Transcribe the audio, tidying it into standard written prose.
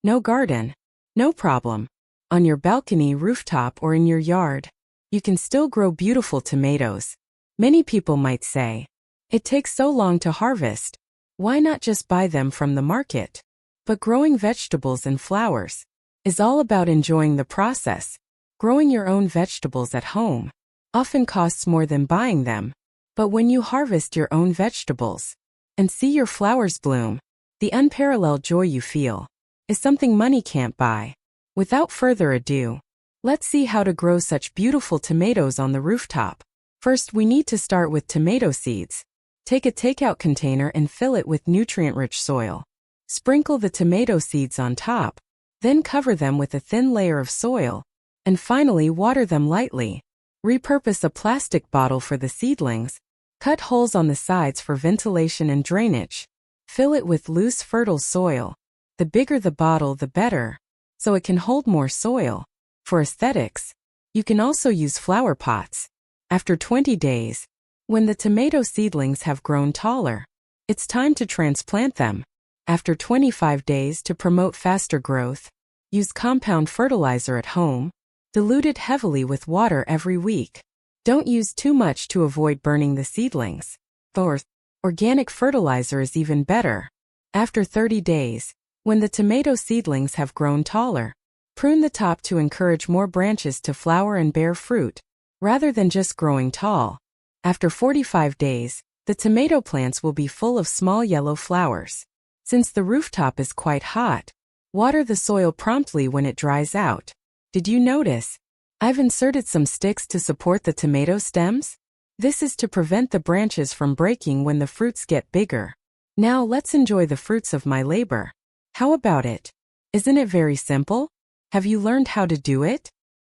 No garden? No problem. On your balcony, rooftop, or in your yard, you can still grow beautiful tomatoes. Many people might say, it takes so long to harvest. Why not just buy them from the market? But growing vegetables and flowers is all about enjoying the process. Growing your own vegetables at home often costs more than buying them. But when you harvest your own vegetables and see your flowers bloom, the unparalleled joy you feel is something money can't buy. Without further ado, let's see how to grow such beautiful tomatoes on the rooftop. First, we need to start with tomato seeds. Take a takeout container and fill it with nutrient-rich soil. Sprinkle the tomato seeds on top, then cover them with a thin layer of soil, and finally water them lightly. Repurpose a plastic bottle for the seedlings. Cut holes on the sides for ventilation and drainage. Fill it with loose, fertile soil. The bigger the bottle, the better, so it can hold more soil. For aesthetics, you can also use flower pots. After 20 days, when the tomato seedlings have grown taller, it's time to transplant them. After 25 days, to promote faster growth, use compound fertilizer at home. Dilute it heavily with water every week. Don't use too much to avoid burning the seedlings. Fourth, organic fertilizer is even better. After 30 days, when the tomato seedlings have grown taller, prune the top to encourage more branches to flower and bear fruit, rather than just growing tall. After 45 days, the tomato plants will be full of small yellow flowers. Since the rooftop is quite hot, water the soil promptly when it dries out. Did you notice? I've inserted some sticks to support the tomato stems. This is to prevent the branches from breaking when the fruits get bigger. Now let's enjoy the fruits of my labor. How about it? Isn't it very simple? Have you learned how to do it?